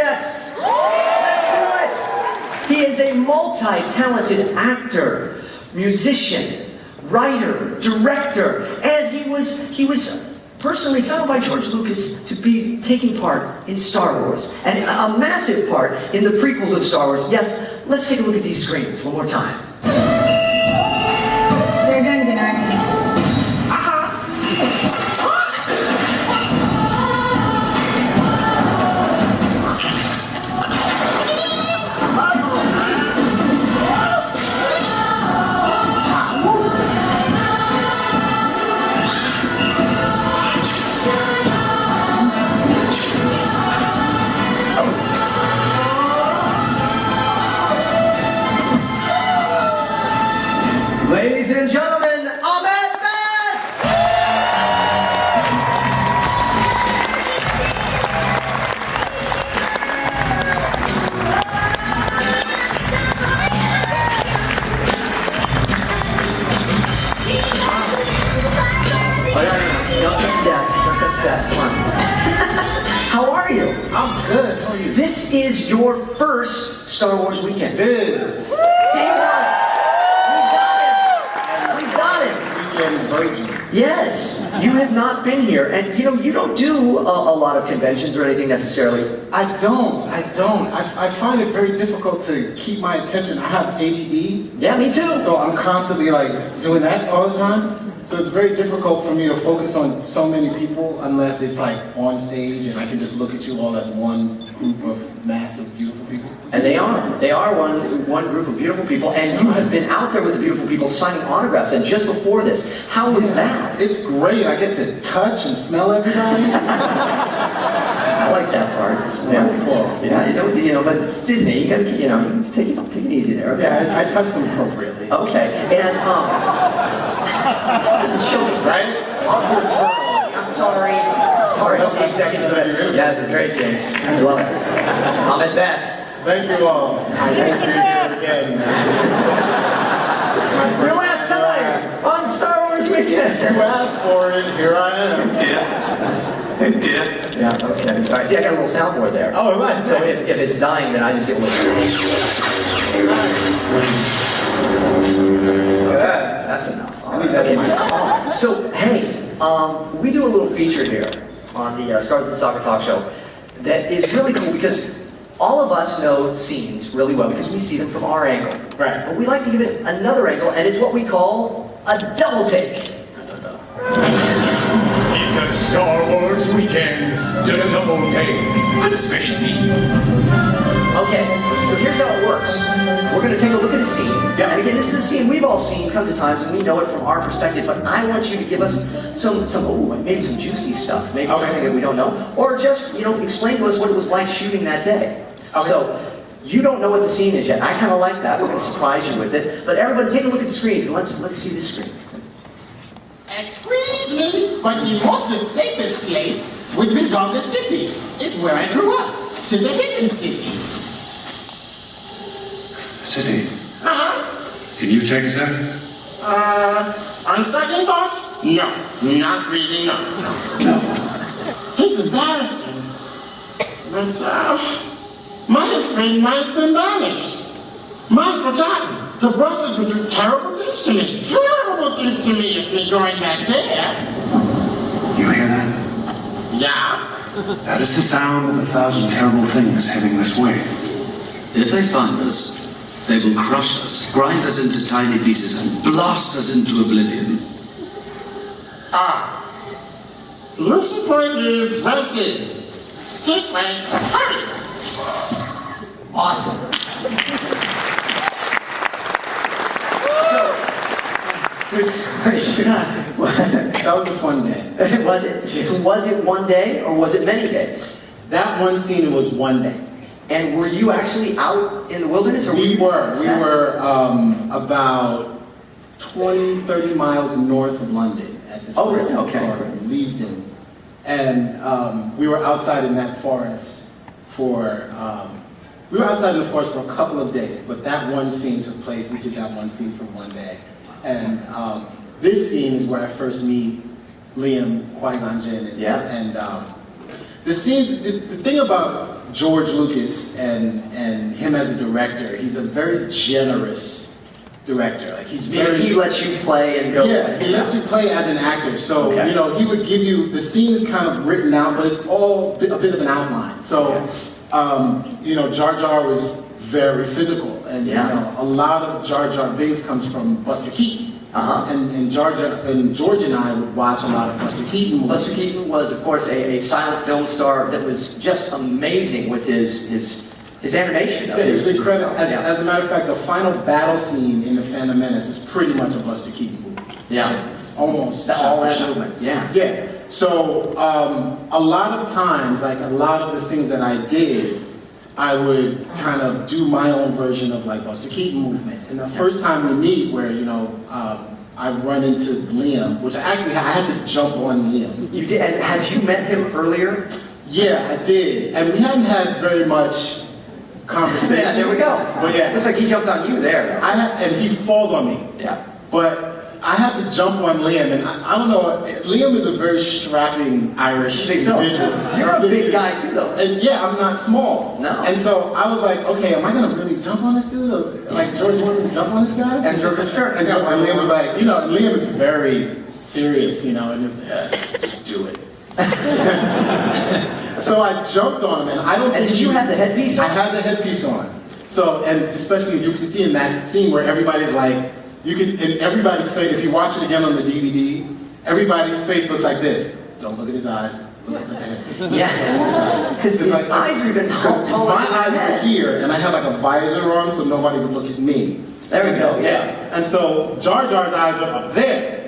guest. Let's do it. He is a multi-talented actor, musician, writer, director, and he was personally found by George Lucas to be taking part in Star Wars, and a massive part in the prequels of Star Wars. Yes, let's take a look at these screens one more time. They're done, good night. Ladies and gentlemen, Ahmed! Don't touch the desk. Don't touch the desk. Come on. How are you? I'm good. How are you? This is your first Star Wars weekend. It is. Day one. We got him. Weekend virgin. Yes, you have not been here, and you don't do a lot of conventions or anything necessarily. I don't. I find it very difficult to keep my attention. I have ADD. Yeah, me too. So I'm constantly doing that all the time. So it's very difficult for me to focus on so many people unless it's on stage and I can just look at you all as one group of massive, beautiful people. And they are one group of beautiful people, and you have been out there with the beautiful people signing autographs, and just before this, how was that? It's great. I get to touch and smell everybody. I like that part. It's wonderful. Yeah, but it's Disney. You gotta, take it easy there. Okay? Yeah, I touch them appropriately. Okay, and the show is Right? awkward turtle. I'm sorry. Sorry, I'll take seconds of it. Yeah, this is great, James. I love it. I'm at best. Thank you all. I thank you here again. Your last time on Star Wars Weekend. You asked for it, here I am. Yeah, okay. Sorry. See, I got a little soundboard there. Oh, right. So if it's dying, then I just get a little. That's enough. I need that in my car. So, hey, we do a little feature here on the Stars of the Saga talk show that is really cool because all of us know scenes really well because we see them from our angle. Right. But we like to give it another angle, and it's what we call a double take. It's a Star Wars Weekend's double take. What does space mean? Okay, so here's how it works. We're going to take a look at a scene. Yeah. And again, this is a scene we've all seen tons of times, and we know it from our perspective, but I want you to give us maybe some juicy stuff, maybe something that we don't know, or just, explain to us what it was like shooting that day. Okay. So, you don't know what the scene is yet. I kind of like that. We're going to surprise you with it. But everybody take a look at the screens, and let's see the screen. Excuse me, but the most safest place would be Ganga City. It's where I grew up. Tis a hidden city. City. Uh-huh. Can you take us there? On second thought? No, not really, no. It's embarrassing. But, my friend might have been banished. Might have forgotten. The bosses would do terrible things to me. Terrible things to me if me going back there. You hear that? Yeah? That is the sound of 1,000 terrible things heading this way. If they find us, they will crush us, grind us into tiny pieces, and blast us into oblivion. Lucy Point is racing. This way. Hurry! Awesome. That was a fun day. Was it one day or was it many days? That one scene was one day. And were you actually out in the wilderness? Or We were about 20, 30 miles north of London at this Oh, place really? Okay. called Leavesden. And we were outside in that forest for a couple of days, but that one scene took place. We did that one scene for one day. And this scene is where I first meet Liam, Qui-Gon Jinn, and the scenes. The thing about George Lucas and him as a director, he's a very generous director. Like he's very. He lets you play and go. Yeah, he lets you play as an actor. So Okay. you know, he would give you the scene is kind of written out, but it's all a bit of an outline. So you know, Jar Jar was very physical, and you know, a lot of Jar Binks comes from Buster Keaton. And George and I would watch a lot of Buster Keaton movies. Buster Keaton was, of course, a silent film star that was just amazing with his animation. Yeah, it was incredible. As a matter of fact, the final battle scene in The Phantom Menace is pretty much a Buster Keaton movie. Yeah. Like, almost. All that movement. Yeah. Yeah. So a lot of times, like a lot of the things that I did, I would kind of do my own version of like Buster Keaton movements. And the first time we meet, where you know, I run into Liam, which I had to jump on Liam. You did, and had you met him earlier? Yeah, I did, and we hadn't had very much conversation. Yeah, there we go. But yeah, looks like he jumped on you there. And he falls on me. Yeah. But I had to jump on Liam, and I don't know. Liam is a very strapping Irish individual. You're a big guy too, though. And yeah, I'm not small. No. And so I was like, okay, am I gonna really jump on this dude? Or, like George wanted to jump on this guy? And George was sure. And Liam was like, you know, and Liam is very serious, you know, and just do it. So I jumped on him, and I don't. And did you have the headpiece on? I had the headpiece on. So, and especially you can see in that scene where everybody's like. You can, in everybody's face, if you watch it again on the DVD, everybody's face looks like this. Don't look at his eyes. Look at the head. Yeah. Because his like, eyes are even taller. My eyes are here, and I had like a visor on so nobody would look at me. There we go, Yeah. And so Jar Jar's eyes are up there.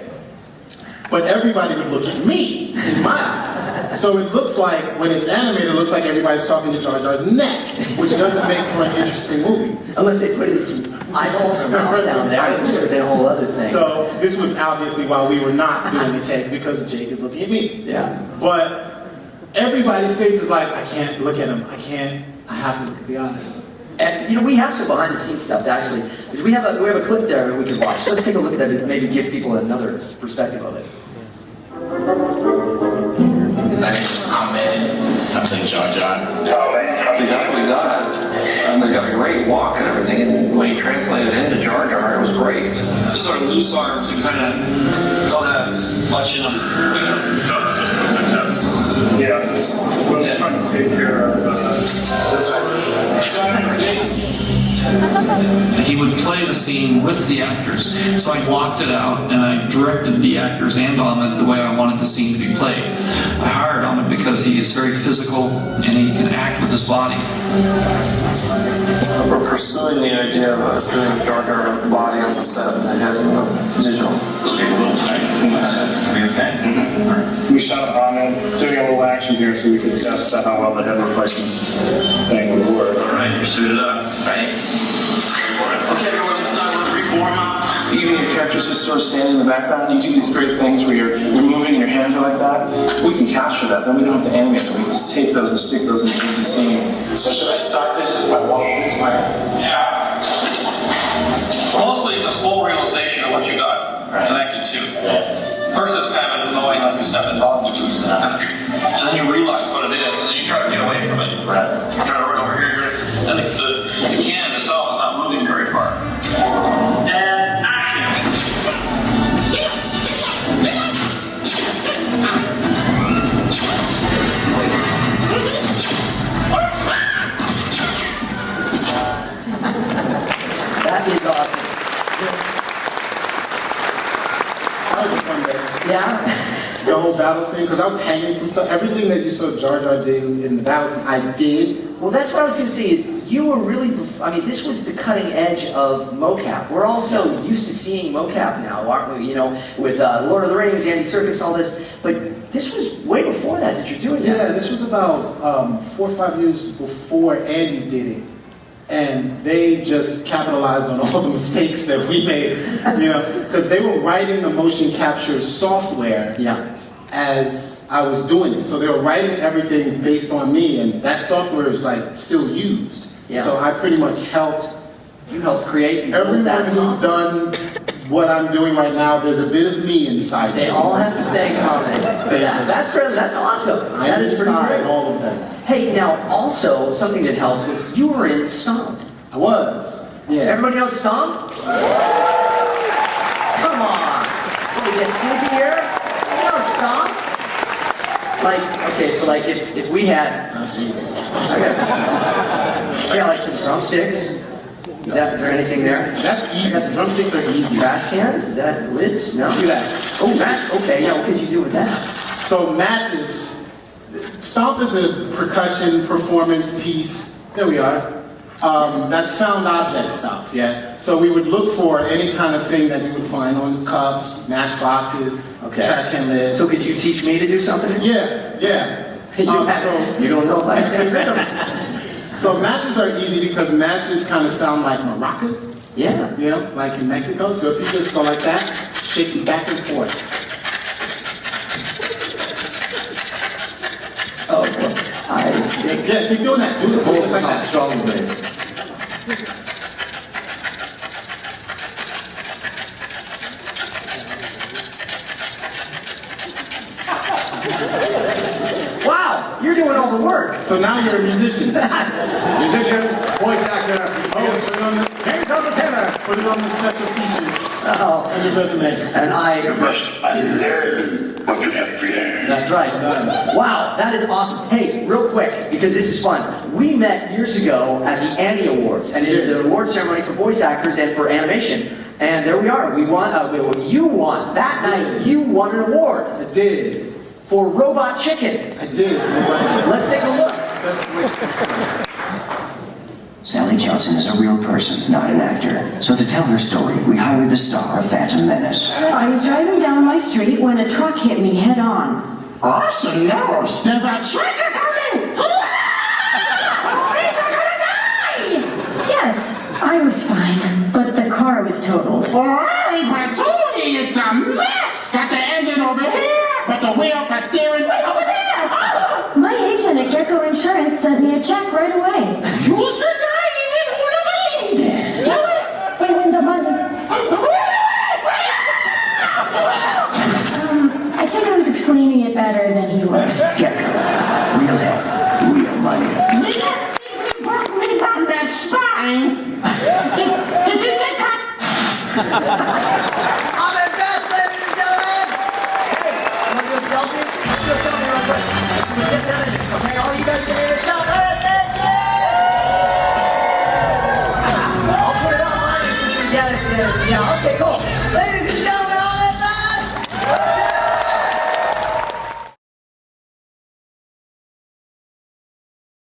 But everybody would look at me in my eyes. So it looks like, when it's animated, it looks like everybody's talking to Jar Jar's neck, which doesn't make for an interesting movie. Unless they put his eyeballs and mouth down there, it would have been a whole other thing. So this was obviously while we were not doing the take because Jake is looking at me. Yeah. But everybody's face is like, I can't look at him. I have to look at the eyes. And you know, we have some behind the scenes stuff actually. We have a clip there that we can watch. Let's take a look at that and maybe give people another perspective of it. My name is Ahmed. I play Jar Jar. Exactly, he's got a great walk and everything, and when he translated into Jar Jar, it was great. Sort of loose arms and kind of don't have much in them. Yeah, we're trying to take care of this one. He would play the scene with the actors, so I blocked it out and I directed the actors and Ahmed the way I wanted the scene to be played. I hired Ahmed because he is very physical and he can act with his body. We're pursuing the idea of doing Jar Jar body on the set and having visual. Okay. We shot Ahmed doing a little action here so we could test how well the head replacement thing would work. All right, you're suited up. Right? Okay, everyone, let's start with a brief warm-up. Even your characters just sort of standing in the background, you do these great things where you're moving and your hands are like that. We can capture that, then we don't have to animate them. We can just tape those and stick those in the scenes. So should I start this just by walking this way? Yeah. Mostly it's a slow realization of what you got connected to. First it's kind of annoying, like you step in dog would use and then you realize what it is, and then you try to get away from it. Right. You try to run over here, and the can itself is not moving very far. And action! That is awesome. That was a fun day. Yeah? The whole battle scene, because I was hanging from stuff. Everything that you saw Jar Jar do in the battle scene, I did. Well, that's what I was going to say is you were really, I mean, this was the cutting edge of mocap. We're all so used to seeing mocap now, aren't we? You know, with Lord of the Rings, Andy Serkis, all this. But this was way before that you're doing that. Yeah, this was about 4 or 5 years before Andy did it. And they just capitalized on all the mistakes that we made, you know, because they were writing the motion capture software as I was doing it. So they were writing everything based on me, and that software is like still used. Yeah. So I pretty much helped. You helped create. Everyone who's done what I'm doing right now, there's a bit of me inside. They all have to thank Ahmed for that. That's awesome. I That is pretty inside great. all of them. Hey, now also, something that helped was you were in Stomp. I was. Yeah. Everybody knows Stomp? Come on. What, we get sleepy here? You know Stomp? Like, okay, so like if we had, oh Jesus, I got like some drumsticks. Is there anything there? That's easy. Drumsticks are easy. Trash cans? Is that lids? No? Let's do that. Oh, match. Okay, yeah, what could you do with that? So matches, Stomp is a percussion performance piece. There we are. That's found object stuff, yeah? So we would look for any kind of thing that you would find on cups, matchboxes, trash can lids. So could you teach me to do something? Yeah. You don't know about rhythm. So matches are easy because matches kind of sound like maracas. Yeah. You know, like in Mexico. So if you just go like that, shaking back and forth. Oh, I see. Yeah, keep doing that. Do it just like that. Strong way. Wow, you're doing all the work. So now you're a musician. Musician, voice actor, host, James Arnold Taylor. Put it on the special features Oh, on your resume. and You must unlearn what you have learned. That's right. Wow, that is awesome. Hey, real quick, because this is fun. We met years ago at the Annie Awards, and it is an award ceremony for voice actors and for animation. And there we are. We won. You won that night. You won an award. I did. For Robot Chicken. I did. Let's take a look. Sally Johnson is a real person, not an actor. So to tell her story, we hired the star of Phantom Menace. I was driving down my street when a truck hit me head on. Awesome news! There's a trigger coming! Police are gonna die! Yes, I was fine, but the car was totaled. Ferrari Bertoni, it's a mess! Got the engine over here, but the wheel for steering right over there! My agent at Gecko Insurance sent me a check right away. You said I didn't do it! We win the money. I think I was explaining it better than he was. Gecko. Real help. Real money. We broke me down that spine! Did you say cut?